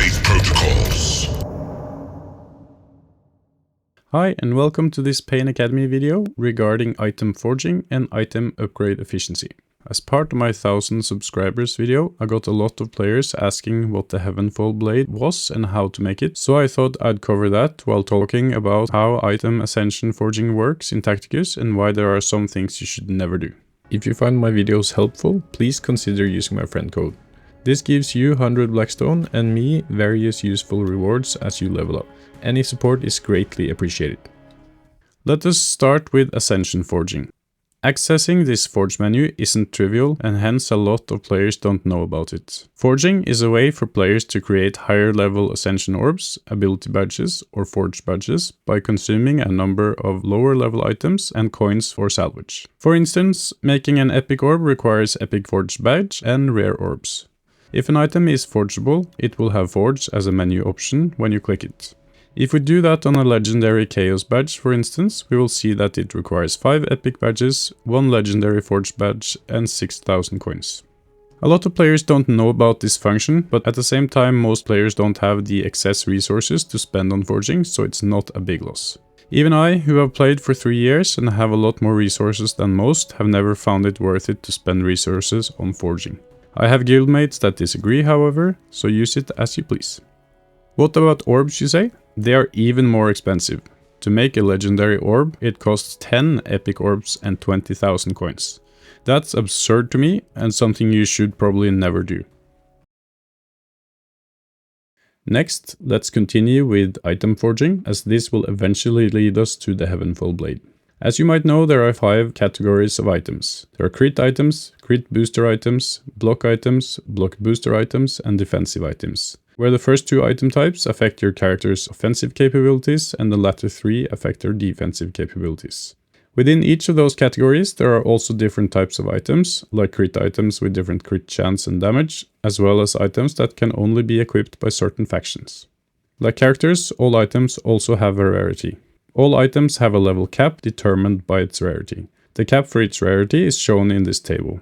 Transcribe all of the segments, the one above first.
Safe protocols. Hi and welcome to this Pain Academy video regarding item forging and item upgrade efficiency. As part of my 1000 subscribers video, I got a lot of players asking what the Heavenfall Blade was and how to make it, so I thought I'd cover that while talking about how item Ascension forging works in Tacticus and why there are some things you should never do. If you find my videos helpful, please consider using my friend code. This gives you 100 Blackstone and me various useful rewards as you level up. Any support is greatly appreciated. Let us start with Ascension forging. Accessing this forge menu isn't trivial and hence a lot of players don't know about it. Forging is a way for players to create higher level Ascension orbs, ability badges or forge badges by consuming a number of lower level items and coins for salvage. For instance, making an epic orb requires epic forge badge and rare orbs. If an item is forgeable, it will have forge as a menu option when you click it. If we do that on a legendary chaos badge, for instance, we will see that it requires 5 epic badges, 1 legendary forge badge and 6,000 coins. A lot of players don't know about this function, but at the same time most players don't have the excess resources to spend on forging, so it's not a big loss. Even I, who have played for 3 years and have a lot more resources than most, have never found it worth it to spend resources on forging. I have guildmates that disagree, however, so use it as you please. What about orbs, you say? They are even more expensive. To make a legendary orb, it costs 10 epic orbs and 20,000 coins. That's absurd to me and something you should probably never do. Next, let's continue with item forging, as this will eventually lead us to the Heavenfall Blade. As you might know, there are 5 categories of items. There are crit items, crit booster items, block booster items, and defensive items, where the first 2 item types affect your character's offensive capabilities and the latter 3 affect their defensive capabilities. Within each of those categories, there are also different types of items, like crit items with different crit chance and damage, as well as items that can only be equipped by certain factions. Like characters, all items also have a rarity. All items have a level cap determined by its rarity. The cap for its rarity is shown in this table.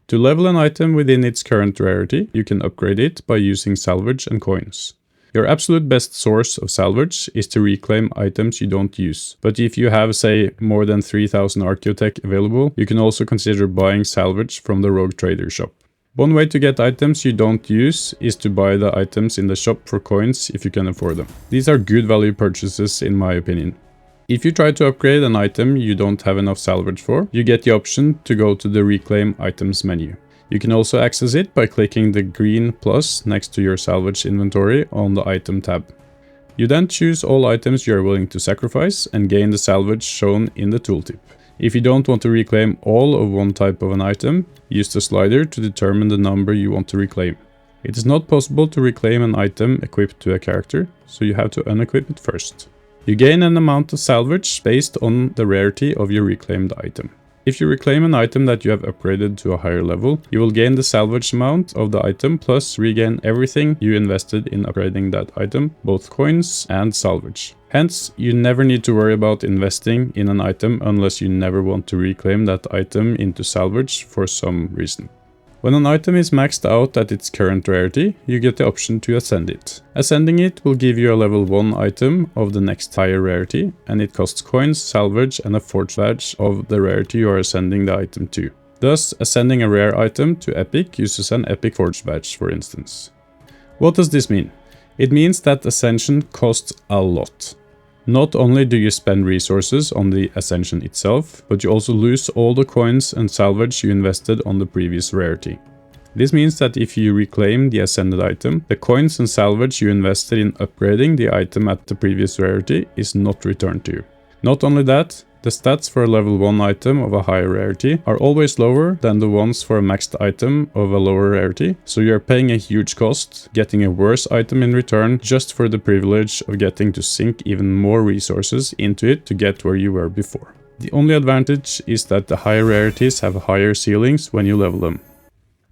To level an item within its current rarity, you can upgrade it by using salvage and coins. Your absolute best source of salvage is to reclaim items you don't use, but if you have, say, more than 3000 Archaeotech available, you can also consider buying salvage from the Rogue Trader shop. One way to get items you don't use is to buy the items in the shop for coins if you can afford them. These are good value purchases in my opinion. If you try to upgrade an item you don't have enough salvage for, you get the option to go to the Reclaim Items menu. You can also access it by clicking the green plus next to your salvage inventory on the item tab. You then choose all items you are willing to sacrifice and gain the salvage shown in the tooltip. If you don't want to reclaim all of one type of an item, use the slider to determine the number you want to reclaim. It is not possible to reclaim an item equipped to a character, so you have to unequip it first. You gain an amount of salvage based on the rarity of your reclaimed item. If you reclaim an item that you have upgraded to a higher level, you will gain the salvage amount of the item plus regain everything you invested in upgrading that item, both coins and salvage. Hence, you never need to worry about investing in an item unless you never want to reclaim that item into salvage for some reason. When an item is maxed out at its current rarity, you get the option to ascend it. Ascending it will give you a level 1 item of the next higher rarity, and it costs coins, salvage and a forge badge of the rarity you are ascending the item to. Thus, ascending a rare item to epic uses an epic forge badge, for instance. What does this mean? It means that Ascension costs a lot. Not only do you spend resources on the Ascension itself, but you also lose all the coins and salvage you invested on the previous rarity. This means that if you reclaim the ascended item, the coins and salvage you invested in upgrading the item at the previous rarity is not returned to you. Not only that, the stats for a level 1 item of a higher rarity are always lower than the ones for a maxed item of a lower rarity, so you are paying a huge cost, getting a worse item in return just for the privilege of getting to sink even more resources into it to get where you were before. The only advantage is that the higher rarities have higher ceilings when you level them.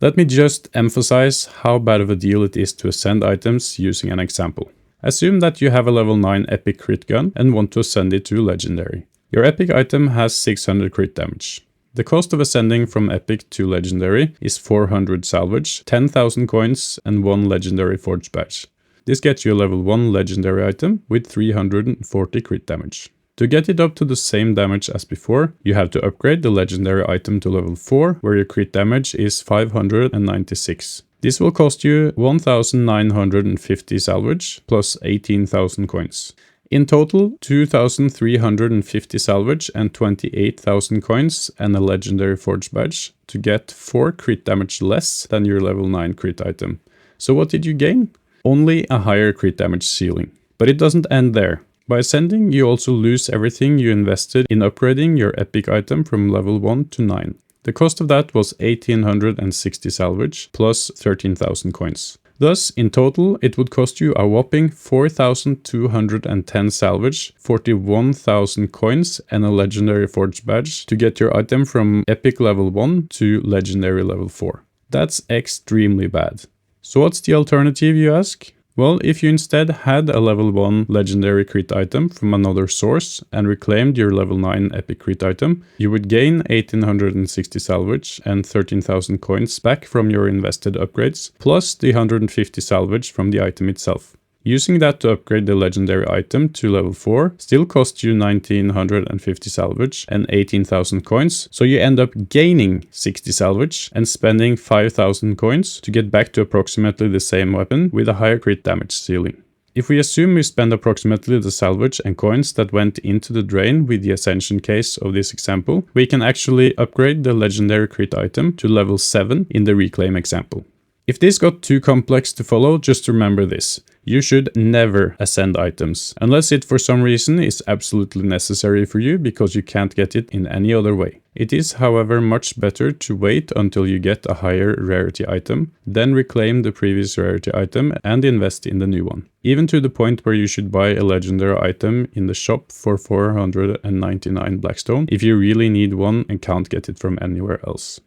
Let me just emphasize how bad of a deal it is to ascend items using an example. Assume that you have a level 9 epic crit gun and want to ascend it to legendary. Your epic item has 600 crit damage. The cost of ascending from epic to legendary is 400 salvage, 10,000 coins, and 1 legendary forge badge. This gets you a level 1 legendary item with 340 crit damage. To get it up to the same damage as before, you have to upgrade the legendary item to level 4, where your crit damage is 596. This will cost you 1,950 salvage plus 18,000 coins. In total, 2,350 salvage and 28,000 coins and a legendary forge badge to get 4 crit damage less than your level 9 crit item. So what did you gain? Only a higher crit damage ceiling. But it doesn't end there. By ascending, you also lose everything you invested in upgrading your epic item from level 1 to 9. The cost of that was 1,860 salvage plus 13,000 coins. Thus, in total, it would cost you a whopping 4,210 salvage, 41,000 coins, and a legendary forge badge to get your item from epic level 1 to legendary level 4. That's extremely bad. So what's the alternative, you ask? Well, if you instead had a level 1 legendary crit item from another source and reclaimed your level 9 epic crit item, you would gain 1,860 salvage and 13,000 coins back from your invested upgrades, plus the 150 salvage from the item itself. Using that to upgrade the legendary item to level 4 still costs you 1,950 salvage and 18,000 coins, so you end up gaining 60 salvage and spending 5,000 coins to get back to approximately the same weapon with a higher crit damage ceiling. If we assume we spend approximately the salvage and coins that went into the drain with the Ascension case of this example, we can actually upgrade the legendary crit item to level 7 in the reclaim example. If this got too complex to follow, just remember this. You should never ascend items, unless it for some reason is absolutely necessary for you because you can't get it in any other way. It is, however, much better to wait until you get a higher rarity item, then reclaim the previous rarity item and invest in the new one. Even to the point where you should buy a legendary item in the shop for 499 Blackstone if you really need one and can't get it from anywhere else.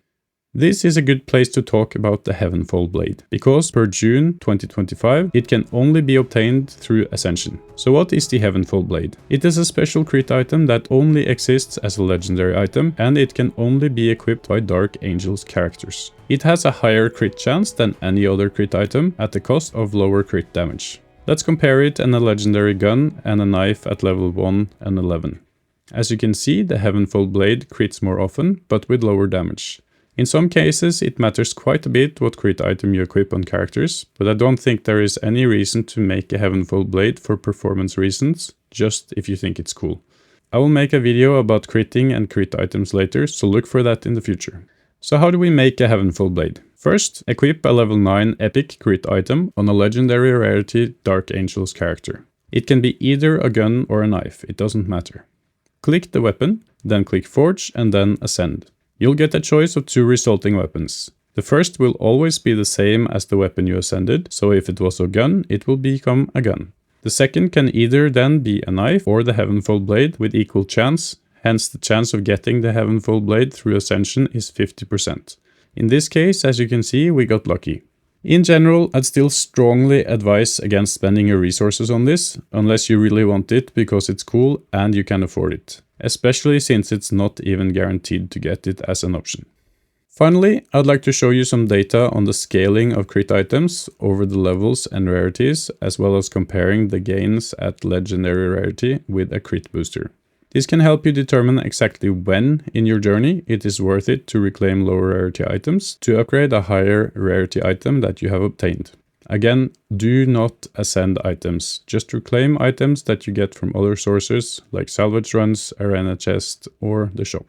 This is a good place to talk about the Heavenfall Blade, because per June 2025 it can only be obtained through Ascension. So what is the Heavenfall Blade? It is a special crit item that only exists as a legendary item, and it can only be equipped by Dark Angel's characters. It has a higher crit chance than any other crit item at the cost of lower crit damage. Let's compare it and a legendary gun and a knife at level 1 and 11. As you can see, the Heavenfall Blade crits more often, but with lower damage. In some cases, it matters quite a bit what crit item you equip on characters, but I don't think there is any reason to make a Heavenfall Blade for performance reasons, just if you think it's cool. I will make a video about critting and crit items later, so look for that in the future. So how do we make a Heavenfall Blade? First, equip a level 9 epic crit item on a legendary rarity Dark Angel's character. It can be either a gun or a knife, it doesn't matter. Click the weapon, then click Forge and then Ascend. You'll get a choice of 2 resulting weapons. The first will always be the same as the weapon you ascended, so if it was a gun, it will become a gun. The second can either then be a knife or the Heavenfall Blade with equal chance, hence the chance of getting the Heavenfall Blade through Ascension is 50%. In this case, as you can see, we got lucky. In general, I'd still strongly advise against spending your resources on this, unless you really want it because it's cool and you can afford it. Especially since it's not even guaranteed to get it as an option. Finally, I'd like to show you some data on the scaling of crit items over the levels and rarities, as well as comparing the gains at legendary rarity with a crit booster. This can help you determine exactly when in your journey it is worth it to reclaim lower rarity items to upgrade a higher rarity item that you have obtained. Again, do not ascend items, just reclaim items that you get from other sources like salvage runs, arena chest, or the shop.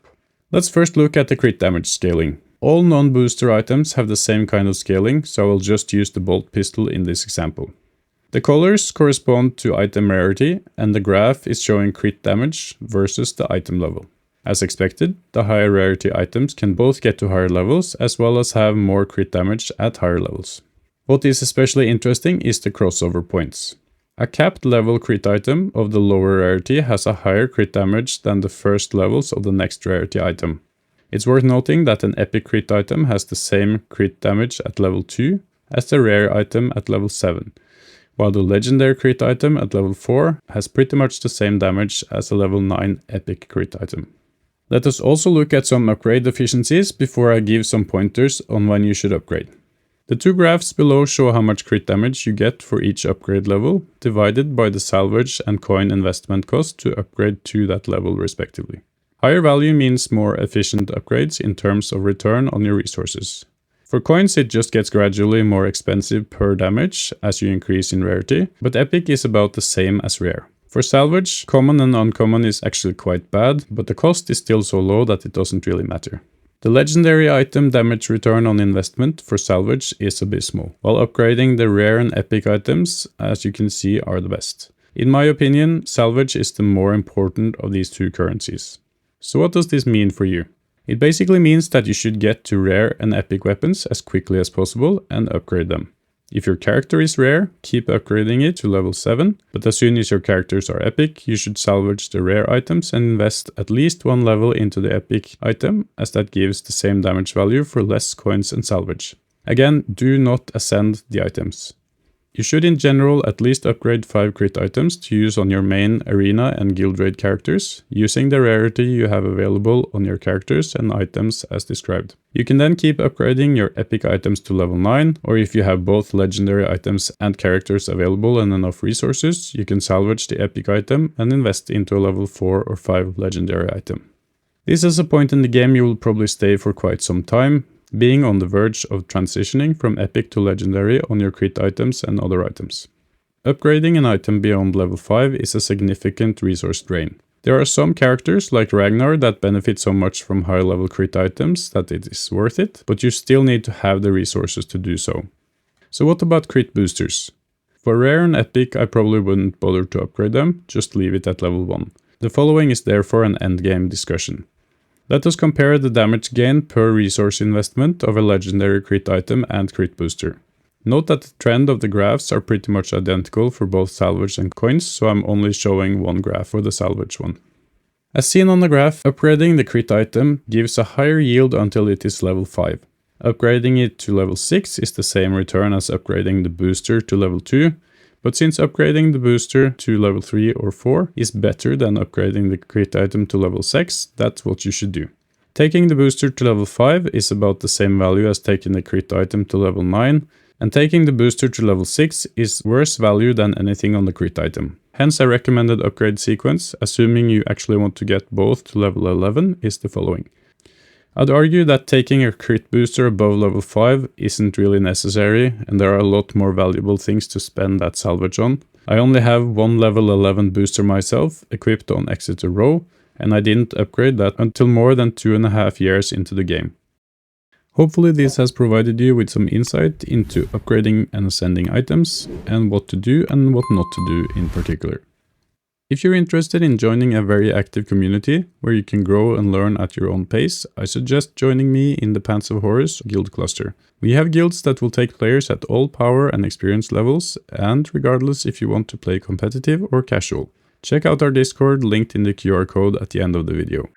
Let's first look at the crit damage scaling. All non-booster items have the same kind of scaling, so I will just use the bolt pistol in this example. The colors correspond to item rarity, and the graph is showing crit damage versus the item level. As expected, the higher rarity items can both get to higher levels as well as have more crit damage at higher levels. What is especially interesting is the crossover points. A capped level crit item of the lower rarity has a higher crit damage than the first levels of the next rarity item. It's worth noting that an epic crit item has the same crit damage at level 2 as the rare item at level 7, while the legendary crit item at level 4 has pretty much the same damage as a level 9 epic crit item. Let us also look at some upgrade efficiencies before I give some pointers on when you should upgrade. The two graphs below show how much crit damage you get for each upgrade level, divided by the salvage and coin investment cost to upgrade to that level respectively. Higher value means more efficient upgrades in terms of return on your resources. For coins it just gets gradually more expensive per damage as you increase in rarity, but epic is about the same as rare. For salvage, common and uncommon is actually quite bad, but the cost is still so low that it doesn't really matter. The legendary item damage return on investment for salvage is abysmal, while upgrading the rare and epic items, as you can see, are the best. In my opinion, salvage is the more important of these two currencies. So what does this mean for you? It basically means that you should get to rare and epic weapons as quickly as possible and upgrade them. If your character is rare, keep upgrading it to level 7, but as soon as your characters are epic, you should salvage the rare items and invest at least one level into the epic item, as that gives the same damage value for less coins and salvage. Again, do not ascend the items. You should in general at least upgrade 5 crit items to use on your main arena and guild raid characters, using the rarity you have available on your characters and items as described. You can then keep upgrading your epic items to level 9, or if you have both legendary items and characters available and enough resources, you can salvage the epic item and invest into a level 4 or 5 legendary item. This is a point in the game you will probably stay for quite some time, being on the verge of transitioning from epic to legendary on your crit items and other items. Upgrading an item beyond level 5 is a significant resource drain. There are some characters like Ragnar that benefit so much from high level crit items that it is worth it, but you still need to have the resources to do so. So what about crit boosters? For rare and epic I probably wouldn't bother to upgrade them, just leave it at level 1. The following is therefore an endgame discussion. Let us compare the damage gain per resource investment of a legendary crit item and crit booster. Note that the trend of the graphs are pretty much identical for both salvage and coins, so I'm only showing one graph for the salvage one. As seen on the graph, upgrading the crit item gives a higher yield until it is level 5. Upgrading it to level 6 is the same return as upgrading the booster to level 2, but since upgrading the booster to level 3 or 4 is better than upgrading the crit item to level 6, that's what you should do. Taking the booster to level 5 is about the same value as taking the crit item to level 9, and taking the booster to level 6 is worse value than anything on the crit item. Hence a recommended upgrade sequence, assuming you actually want to get both to level 11, is the following. I'd argue that taking a crit booster above level 5 isn't really necessary, and there are a lot more valuable things to spend that salvage on. I only have one level 11 booster myself, equipped on Exeter Row, and I didn't upgrade that until more than 2.5 years into the game. Hopefully this has provided you with some insight into upgrading and ascending items, and what to do and what not to do in particular. If you're interested in joining a very active community, where you can grow and learn at your own pace, I suggest joining me in the Pants of Horus guild cluster. We have guilds that will take players at all power and experience levels, and regardless if you want to play competitive or casual. Check out our Discord linked in the QR code at the end of the video.